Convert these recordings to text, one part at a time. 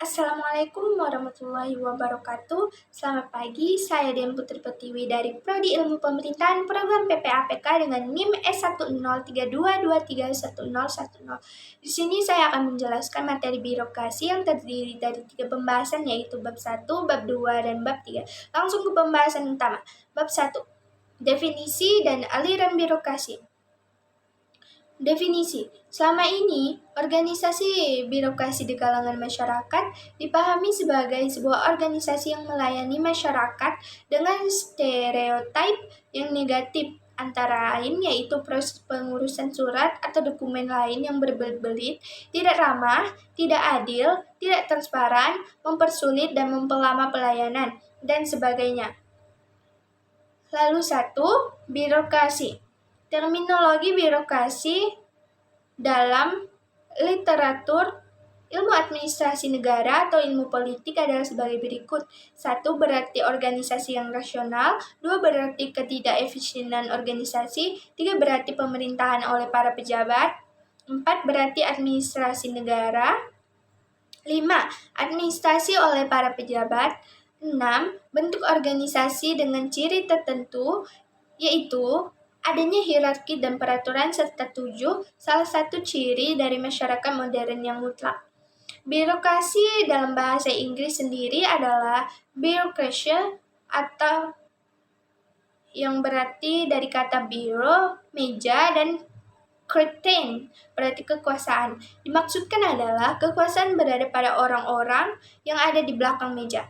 Assalamualaikum warahmatullahi wabarakatuh. Selamat pagi, saya Dian Putri Pertiwi dari Prodi Ilmu Pemerintahan Program PPAPK dengan NIM S1032231010. Di sini saya akan menjelaskan materi birokrasi yang terdiri dari 3 pembahasan, yaitu bab 1, bab 2, dan bab 3. Langsung ke pembahasan utama. Bab 1, definisi dan aliran birokrasi. Definisi. Selama ini, organisasi birokrasi di kalangan masyarakat dipahami sebagai sebuah organisasi yang melayani masyarakat dengan stereotip yang negatif, antara lain yaitu proses pengurusan surat atau dokumen lain yang berbelit-belit, tidak ramah, tidak adil, tidak transparan, mempersulit dan memperlama pelayanan, dan sebagainya. Lalu 1, birokrasi. Terminologi birokrasi dalam literatur ilmu administrasi negara atau ilmu politik adalah sebagai berikut. 1, berarti organisasi yang rasional. 2, berarti ketidakefisienan organisasi. 3, berarti pemerintahan oleh para pejabat. 4, berarti administrasi negara. 5, administrasi oleh para pejabat. 6, bentuk organisasi dengan ciri tertentu, yaitu adanya hierarki dan peraturan, serta 7, salah satu ciri dari masyarakat modern yang mutlak. Birokrasi dalam bahasa Inggris sendiri adalah bureaucracy, atau yang berarti dari kata bureau, meja, dan curtain, berarti kekuasaan. Dimaksudkan adalah kekuasaan berada pada orang-orang yang ada di belakang meja.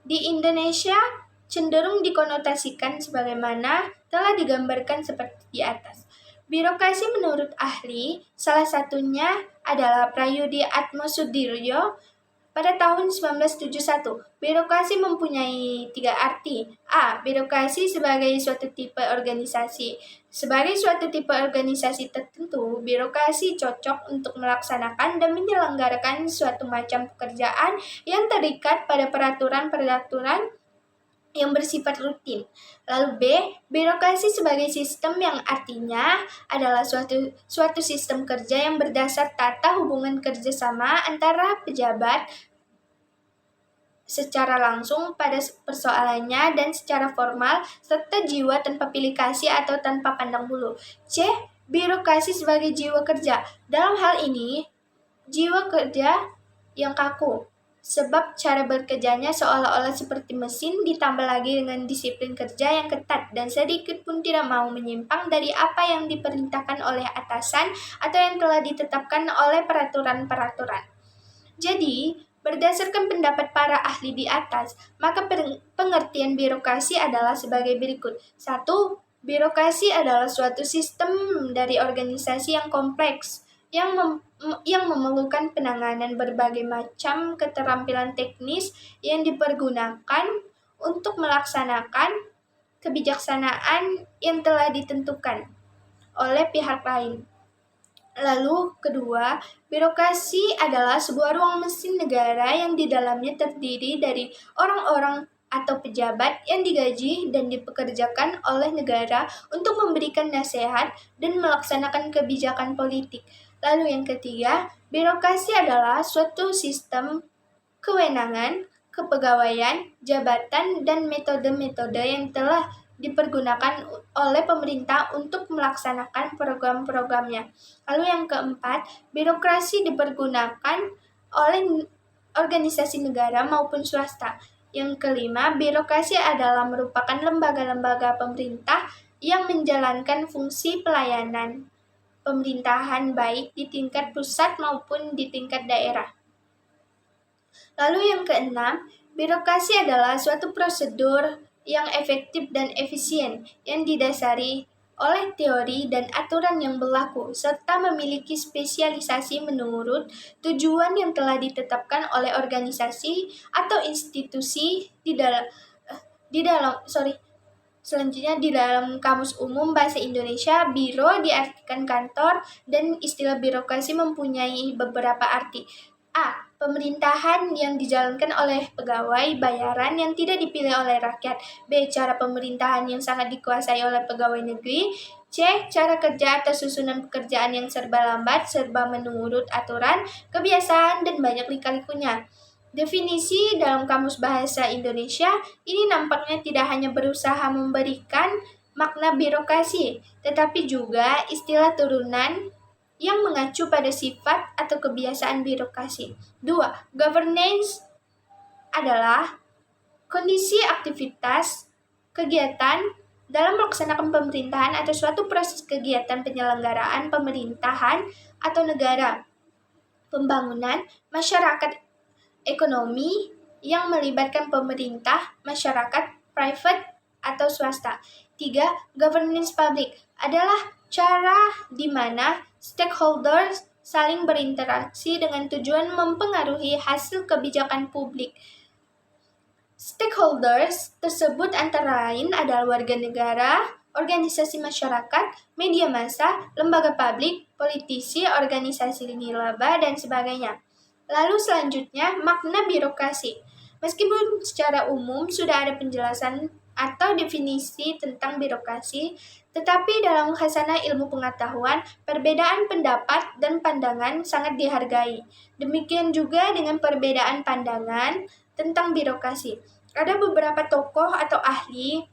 Di Indonesia, cenderung dikonotasikan sebagaimana telah digambarkan seperti di atas. Birokrasi menurut ahli, salah satunya adalah Prayudi Atmosudiryo pada tahun 1971. Birokrasi mempunyai 3 arti. A. Birokrasi sebagai suatu tipe organisasi. Sebagai suatu tipe organisasi tertentu, birokrasi cocok untuk melaksanakan dan menyelenggarakan suatu macam pekerjaan yang terikat pada peraturan-peraturan yang bersifat rutin. Lalu B, birokrasi sebagai sistem yang artinya adalah suatu sistem kerja yang berdasar tata hubungan kerjasama antara pejabat secara langsung pada persoalannya dan secara formal, serta jiwa tanpa pilih kasih atau tanpa pandang bulu. C, birokrasi sebagai jiwa kerja. Dalam hal ini, jiwa kerja yang kaku, sebab cara bekerjanya seolah-olah seperti mesin, ditambah lagi dengan disiplin kerja yang ketat dan sedikit pun tidak mau menyimpang dari apa yang diperintahkan oleh atasan atau yang telah ditetapkan oleh peraturan-peraturan. Jadi, berdasarkan pendapat para ahli di atas, maka pengertian birokrasi adalah sebagai berikut. 1, birokrasi adalah suatu sistem dari organisasi yang kompleks, yang memerlukan penanganan berbagai macam keterampilan teknis yang dipergunakan untuk melaksanakan kebijaksanaan yang telah ditentukan oleh pihak lain. Lalu kedua, birokrasi adalah sebuah ruang mesin negara yang di dalamnya terdiri dari orang-orang atau pejabat yang digaji dan dipekerjakan oleh negara untuk memberikan nasihat dan melaksanakan kebijakan politik. Lalu yang ketiga, birokrasi adalah suatu sistem kewenangan, kepegawaian, jabatan, dan metode-metode yang telah dipergunakan oleh pemerintah untuk melaksanakan program-programnya. Lalu yang keempat, birokrasi dipergunakan oleh organisasi negara maupun swasta. Yang kelima, birokrasi adalah merupakan lembaga-lembaga pemerintah yang menjalankan fungsi pelayanan pemerintahan baik di tingkat pusat maupun di tingkat daerah. Lalu yang keenam, birokrasi adalah suatu prosedur yang efektif dan efisien yang didasari oleh teori dan aturan yang berlaku, serta memiliki spesialisasi menurut tujuan yang telah ditetapkan oleh organisasi atau institusi Selanjutnya, di dalam Kamus Umum Bahasa Indonesia, biro diartikan kantor, dan istilah birokrasi mempunyai beberapa arti. A. Pemerintahan yang dijalankan oleh pegawai bayaran yang tidak dipilih oleh rakyat. B. Cara pemerintahan yang sangat dikuasai oleh pegawai negeri. C. Cara kerja atau susunan pekerjaan yang serba lambat, serba menurut aturan, kebiasaan, dan banyak lika-likunya. Definisi dalam Kamus Bahasa Indonesia ini nampaknya tidak hanya berusaha memberikan makna birokrasi, tetapi juga istilah turunan yang mengacu pada sifat atau kebiasaan birokrasi. 2. Governance adalah kondisi aktivitas, kegiatan dalam melaksanakan pemerintahan atau suatu proses kegiatan penyelenggaraan pemerintahan atau negara, pembangunan, masyarakat, ekonomi yang melibatkan pemerintah, masyarakat, private, atau swasta. 3. Governance public adalah cara di mana stakeholders saling berinteraksi dengan tujuan mempengaruhi hasil kebijakan publik. Stakeholders tersebut antara lain adalah warga negara, organisasi masyarakat, media massa, lembaga publik, politisi, organisasi nirlaba, dan sebagainya. Lalu selanjutnya, makna birokrasi. Meskipun secara umum sudah ada penjelasan atau definisi tentang birokrasi, tetapi dalam khasanah ilmu pengetahuan, perbedaan pendapat dan pandangan sangat dihargai. Demikian juga dengan perbedaan pandangan tentang birokrasi. Ada beberapa tokoh atau ahli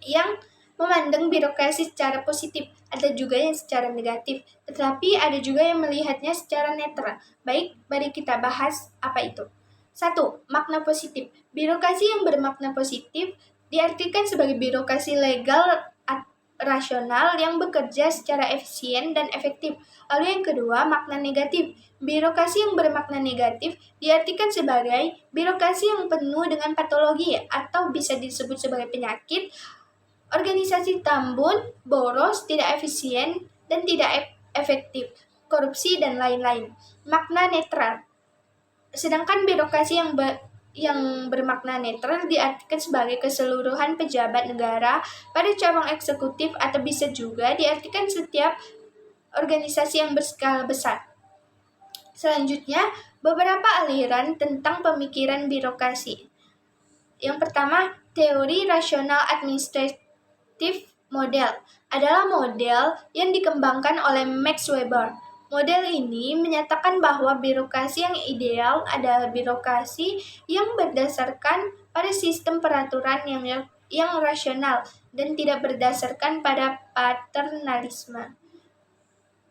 yang memandang birokrasi secara positif, ada juga yang secara negatif, tetapi ada juga yang melihatnya secara netral. Baik, mari kita bahas apa itu. 1. Makna positif. Birokrasi yang bermakna positif diartikan sebagai birokrasi legal rasional yang bekerja secara efisien dan efektif. Lalu yang kedua, makna negatif. Birokrasi yang bermakna negatif diartikan sebagai birokrasi yang penuh dengan patologi atau bisa disebut sebagai penyakit, organisasi tambun, boros, tidak efisien, dan tidak efektif, korupsi, dan lain-lain. Makna netral. Sedangkan birokrasi yang bermakna netral diartikan sebagai keseluruhan pejabat negara pada cabang eksekutif atau bisa juga diartikan setiap organisasi yang berskala besar. Selanjutnya, beberapa aliran tentang pemikiran birokrasi. Yang pertama, teori rasional administratif model adalah model yang dikembangkan oleh Max Weber. Model ini menyatakan bahwa birokrasi yang ideal adalah birokrasi yang berdasarkan pada sistem peraturan yang rasional dan tidak berdasarkan pada paternalisme,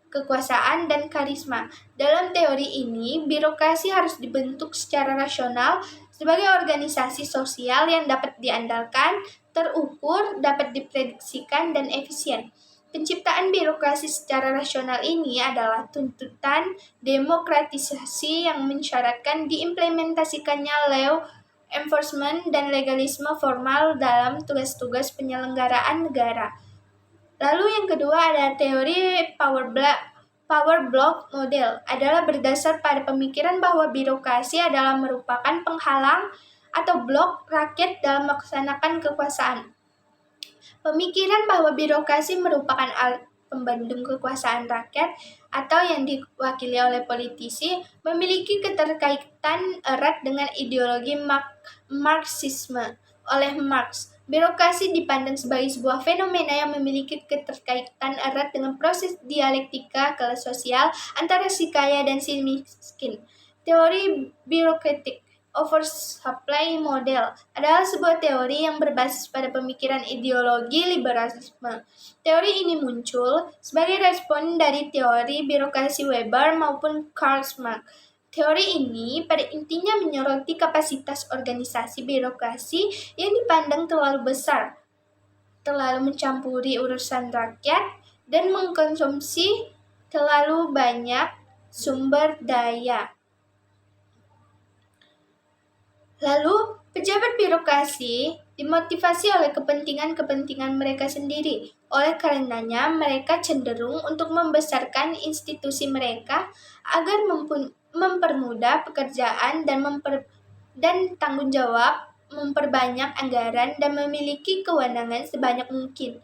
kekuasaan, dan karisma. Dalam teori ini, birokrasi harus dibentuk secara rasional sebagai organisasi sosial yang dapat diandalkan, terukur, dapat diprediksikan, dan efisien. Penciptaan birokrasi secara rasional ini adalah tuntutan demokratisasi yang mensyaratkan diimplementasikannya law enforcement dan legalisme formal dalam tugas-tugas penyelenggaraan negara. Lalu yang kedua ada teori Power Block Model adalah berdasar pada pemikiran bahwa birokrasi adalah merupakan penghalang atau blok rakyat dalam melaksanakan kekuasaan. Pemikiran bahwa birokrasi merupakan alat pembendung kekuasaan rakyat atau yang diwakili oleh politisi memiliki keterkaitan erat dengan ideologi Marxisme. Oleh Marx, birokrasi dipandang sebagai sebuah fenomena yang memiliki keterkaitan erat dengan proses dialektika kelas sosial antara si kaya dan si miskin. Teori birokratik oversupply model adalah sebuah teori yang berbasis pada pemikiran ideologi liberalisme. Teori ini muncul sebagai respon dari teori birokrasi Weber maupun Karl Marx. Teori ini pada intinya menyoroti kapasitas organisasi birokrasi yang dipandang terlalu besar, terlalu mencampuri urusan rakyat, dan mengkonsumsi terlalu banyak sumber daya. Lalu, pejabat birokrasi dimotivasi oleh kepentingan-kepentingan mereka sendiri. Oleh karenanya, mereka cenderung untuk membesarkan institusi mereka agar mempermudah pekerjaan dan tanggung jawab, memperbanyak anggaran, dan memiliki kewenangan sebanyak mungkin.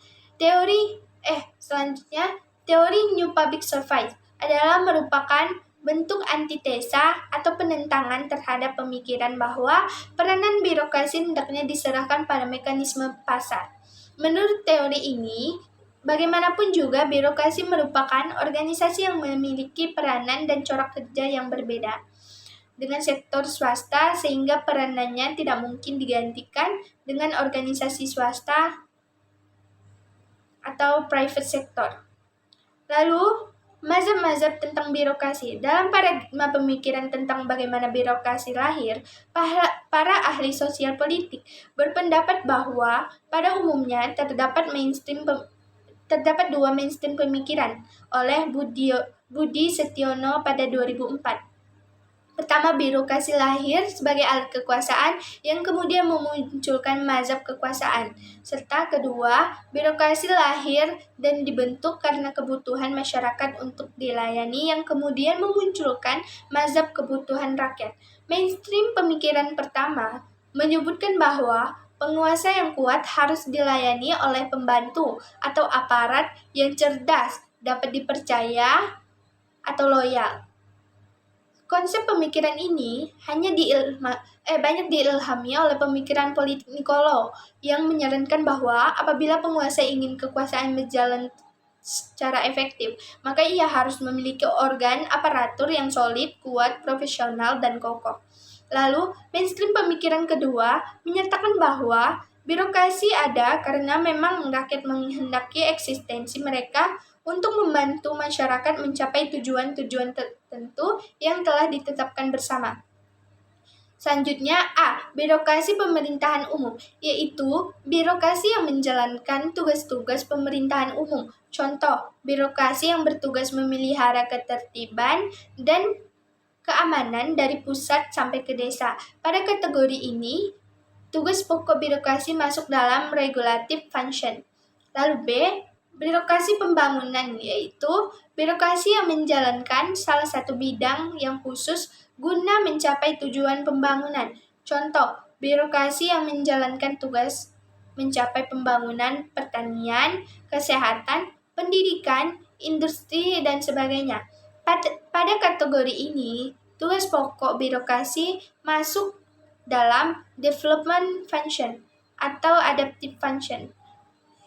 Selanjutnya, teori New Public Service adalah merupakan bentuk antitesa atau penentangan terhadap pemikiran bahwa peranan birokrasi hendaknya diserahkan pada mekanisme pasar. Menurut teori ini, bagaimanapun juga birokrasi merupakan organisasi yang memiliki peranan dan corak kerja yang berbeda. dengan sektor swasta sehingga peranannya tidak mungkin digantikan dengan organisasi swasta atau private sector. Lalu, mazhab-mazhab tentang birokrasi. Dalam paradigma pemikiran tentang bagaimana birokrasi lahir, para ahli sosial politik berpendapat bahwa pada umumnya terdapat dua mainstream pemikiran oleh Budi Setiono pada 2004. Pertama, birokrasi lahir sebagai alat kekuasaan yang kemudian memunculkan mazhab kekuasaan. Serta kedua, birokrasi lahir dan dibentuk karena kebutuhan masyarakat untuk dilayani yang kemudian memunculkan mazhab kebutuhan rakyat. Mainstream pemikiran pertama menyebutkan bahwa penguasa yang kuat harus dilayani oleh pembantu atau aparat yang cerdas, dapat dipercaya, atau loyal. Konsep pemikiran ini banyak diilhami oleh pemikiran politik Niccolo yang menyarankan bahwa apabila penguasa ingin kekuasaan berjalan secara efektif, maka ia harus memiliki organ aparatur yang solid, kuat, profesional, dan kokoh. Lalu, mainstream pemikiran kedua menyatakan bahwa birokrasi ada karena memang rakyat menghendaki eksistensi mereka untuk membantu masyarakat mencapai tujuan-tujuan tertentu yang telah ditetapkan bersama. Selanjutnya, A. Birokrasi pemerintahan umum, yaitu birokrasi yang menjalankan tugas-tugas pemerintahan umum. Contoh, birokrasi yang bertugas memelihara ketertiban dan keamanan dari pusat sampai ke desa. Pada kategori ini, tugas pokok birokrasi masuk dalam regulative function. Lalu B. Birokrasi pembangunan, yaitu birokrasi yang menjalankan salah satu bidang yang khusus guna mencapai tujuan pembangunan. Contoh, birokrasi yang menjalankan tugas mencapai pembangunan pertanian, kesehatan, pendidikan, industri, dan sebagainya. Pada kategori ini, tugas pokok birokrasi masuk dalam development function atau adaptive function.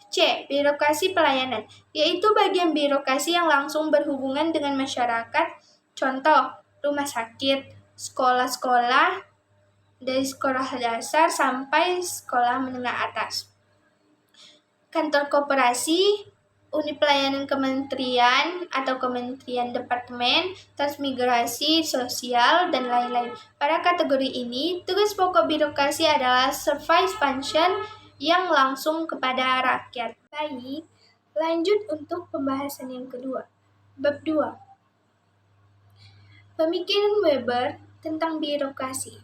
C. Birokrasi pelayanan, yaitu bagian birokrasi yang langsung berhubungan dengan masyarakat. Contoh, rumah sakit, sekolah-sekolah, dari sekolah dasar sampai sekolah menengah atas. Kantor koperasi, unit pelayanan kementerian atau kementerian departemen, transmigrasi sosial, dan lain-lain. Pada kategori ini, tugas pokok birokrasi adalah service function yang langsung kepada rakyat. Baik, lanjut untuk pembahasan yang kedua. Bab 2. Pemikiran Weber tentang birokrasi.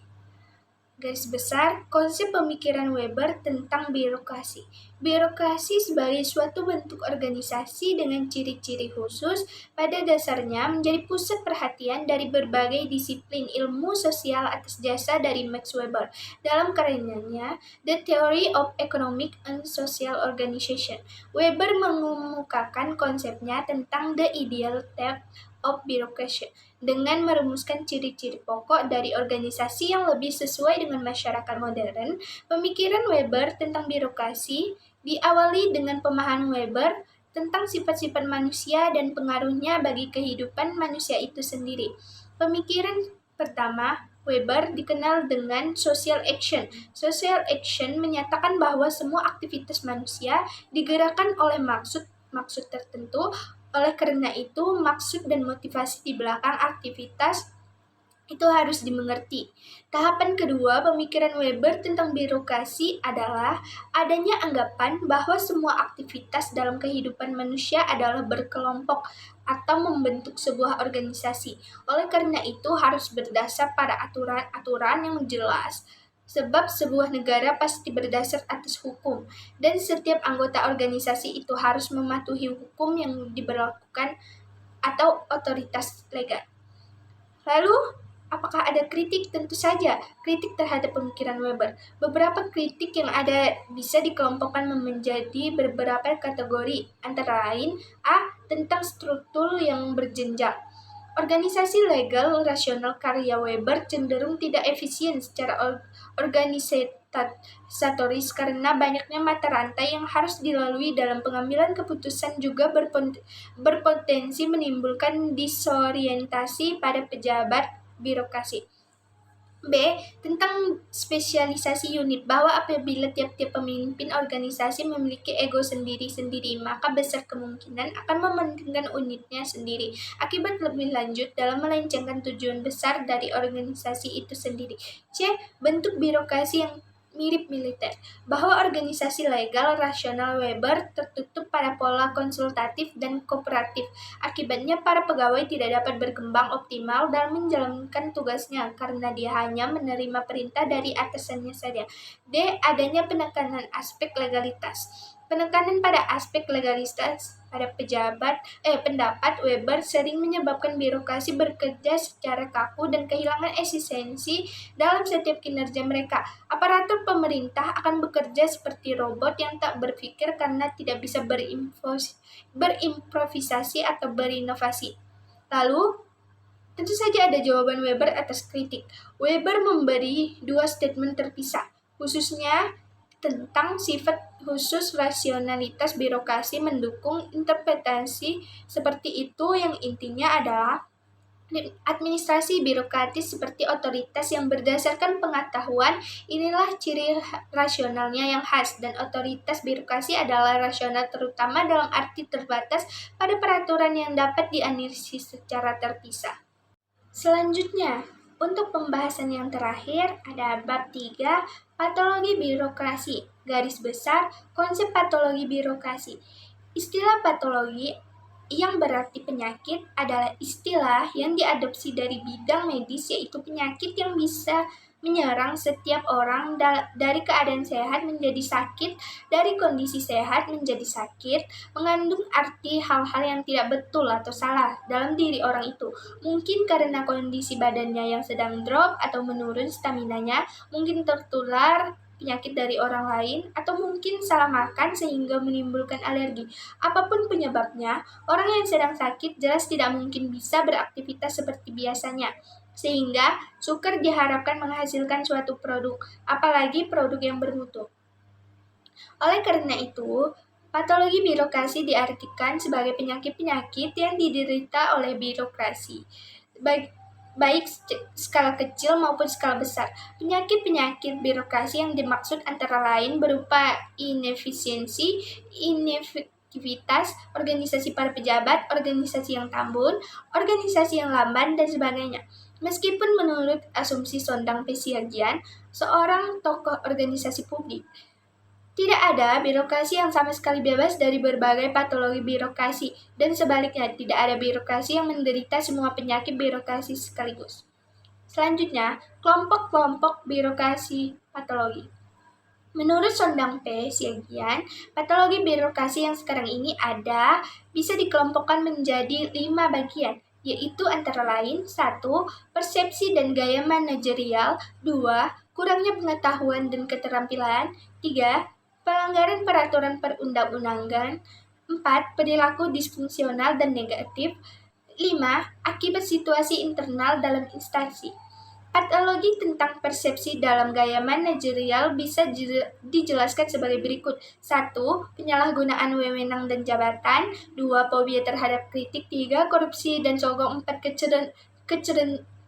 Garis besar, konsep pemikiran Weber tentang birokrasi. Birokrasi sebagai suatu bentuk organisasi dengan ciri-ciri khusus pada dasarnya menjadi pusat perhatian dari berbagai disiplin ilmu sosial atas jasa dari Max Weber dalam karyanya The Theory of Economic and Social Organization. Weber mengemukakan konsepnya tentang the ideal type of bureaucracy dengan merumuskan ciri-ciri pokok dari organisasi yang lebih sesuai dengan masyarakat modern. Pemikiran Weber tentang birokrasi diawali dengan pemahaman Weber tentang sifat-sifat manusia dan pengaruhnya bagi kehidupan manusia itu sendiri. Pemikiran pertama Weber dikenal dengan social action. Social action menyatakan bahwa semua aktivitas manusia digerakkan oleh maksud tertentu. Oleh karena itu, maksud dan motivasi di belakang aktivitas itu harus dimengerti. Tahapan kedua pemikiran Weber tentang birokrasi adalah adanya anggapan bahwa semua aktivitas dalam kehidupan manusia adalah berkelompok atau membentuk sebuah organisasi. Oleh karena itu harus berdasar pada aturan-aturan yang jelas. Sebab sebuah negara pasti berdasar atas hukum, dan setiap anggota organisasi itu harus mematuhi hukum yang diberlakukan atau otoritas legal. Lalu, apakah ada kritik? Tentu saja, kritik terhadap pemikiran Weber. Beberapa kritik yang ada bisa dikelompokkan menjadi beberapa kategori, antara lain A. Tentang struktur yang berjenjang. Organisasi legal rasional karya Weber cenderung tidak efisien secara organisatoris karena banyaknya mata rantai yang harus dilalui dalam pengambilan keputusan juga berpotensi menimbulkan disorientasi pada pejabat birokrasi. B. Tentang spesialisasi unit, bahwa apabila tiap-tiap pemimpin organisasi memiliki ego sendiri-sendiri, maka besar kemungkinan akan mementingkan unitnya sendiri, akibat lebih lanjut dalam melencengkan tujuan besar dari organisasi itu sendiri. C. Bentuk birokrasi yang mirip militer, bahwa organisasi legal rasional Weber tertutup pada pola konsultatif dan kooperatif. Akibatnya para pegawai tidak dapat berkembang optimal dalam menjalankan tugasnya karena dia hanya menerima perintah dari atasannya saja. D. Adanya penekanan aspek legalitas. Penekanan pada aspek legalitas pada pendapat Weber sering menyebabkan birokrasi bekerja secara kaku dan kehilangan esensi dalam setiap kinerja mereka. Aparatur pemerintah akan bekerja seperti robot yang tak berpikir karena tidak bisa berimprovisasi atau berinovasi. Lalu, tentu saja ada jawaban Weber atas kritik. Weber memberi dua statement terpisah, khususnya tentang sifat khusus rasionalitas birokrasi mendukung interpretasi seperti itu yang intinya adalah administrasi birokratis seperti otoritas yang berdasarkan pengetahuan, inilah ciri rasionalnya yang khas, dan otoritas birokrasi adalah rasional terutama dalam arti terbatas pada peraturan yang dapat dianalisis secara terpisah. Selanjutnya, untuk pembahasan yang terakhir ada bab 3, patologi birokrasi. Garis besar, konsep patologi birokrasi. Istilah patologi yang berarti penyakit adalah istilah yang diadopsi dari bidang medis, yaitu penyakit yang bisa menyerang setiap orang dari keadaan sehat menjadi sakit, dari kondisi sehat menjadi sakit, mengandung arti hal-hal yang tidak betul atau salah dalam diri orang itu. Mungkin karena kondisi badannya yang sedang drop atau menurun staminanya, mungkin tertular penyakit dari orang lain, atau mungkin salah makan sehingga menimbulkan alergi. Apapun penyebabnya, orang yang sedang sakit jelas tidak mungkin bisa beraktivitas seperti biasanya, sehingga sukar diharapkan menghasilkan suatu produk, apalagi produk yang bermutu. Oleh karena itu, patologi birokrasi diartikan sebagai penyakit-penyakit yang diderita oleh birokrasi, baik skala kecil maupun skala besar. Penyakit-penyakit birokrasi yang dimaksud antara lain berupa inefisiensi, inefektivitas, organisasi para pejabat, organisasi yang tambun, organisasi yang lamban, dan sebagainya. Meskipun menurut asumsi Sondang P. Siagian, seorang tokoh organisasi publik, tidak ada birokrasi yang sama sekali bebas dari berbagai patologi birokrasi, dan sebaliknya, tidak ada birokrasi yang menderita semua penyakit birokrasi sekaligus. Selanjutnya, kelompok-kelompok birokrasi patologi. Menurut Sondang P. Siagian, patologi birokrasi yang sekarang ini bisa dikelompokkan menjadi 5 bagian, yaitu antara lain 1. Persepsi dan gaya manajerial, 2. Kurangnya pengetahuan dan keterampilan, 3. Pelanggaran peraturan perundang-undangan, 4. Perilaku disfungsional dan negatif, 5. Akibat situasi internal dalam instansi. Patologi tentang persepsi dalam gaya manajerial bisa dijelaskan sebagai berikut. 1. Penyalahgunaan wewenang dan jabatan, 2. Fobia terhadap kritik, 3. Korupsi dan sogok, 4.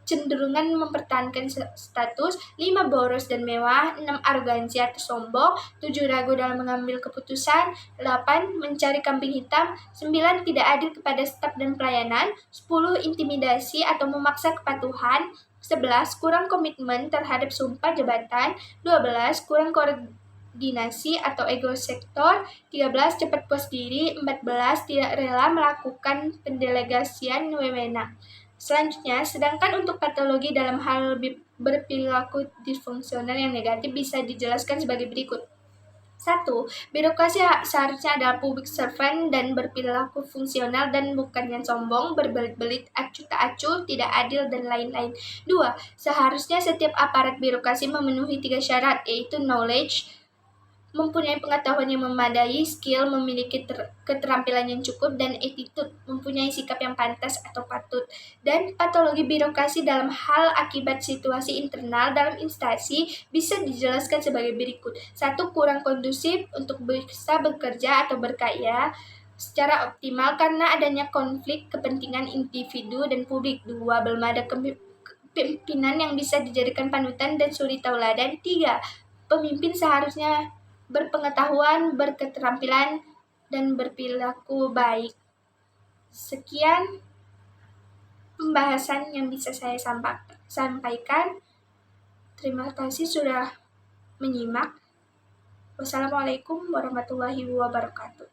Kecenderungan mempertahankan status, 5. Boros dan mewah, 6. Arogansi atau sombong, 7. Ragu dalam mengambil keputusan, 8. Mencari kambing hitam, 9. Tidak adil kepada staf dan pelayanan, 10. Intimidasi atau memaksa kepatuhan, 11. Kurang komitmen terhadap sumpah jabatan, 12. Kurang koordinasi atau ego sektor, 13. Cepat puas diri, 14. Tidak rela melakukan pendelegasian wewenang. Selanjutnya, sedangkan untuk patologi dalam hal berperilaku disfungsional yang negatif bisa dijelaskan sebagai berikut. 1. Birokrasi seharusnya adalah public servant dan berperilaku fungsional dan bukan yang sombong, berbelit-belit, acuh tak acuh, tidak adil, dan lain-lain. 2. Seharusnya setiap aparat birokrasi memenuhi 3 syarat, yaitu knowledge, mempunyai pengetahuan yang memadai, skill, memiliki keterampilan yang cukup, dan attitude, mempunyai sikap yang pantas atau patut. Dan patologi birokrasi dalam hal akibat situasi internal dalam instansi bisa dijelaskan sebagai berikut. 1. Kurang kondusif untuk bisa bekerja atau berkarya secara optimal karena adanya konflik kepentingan individu dan publik. 2. Belum ada pimpinan yang bisa dijadikan panutan dan suri tauladan. 3. Pemimpin seharusnya berpengetahuan, berketerampilan, dan berperilaku baik. Sekian pembahasan yang bisa saya sampaikan. Terima kasih sudah menyimak. Wassalamualaikum warahmatullahi wabarakatuh.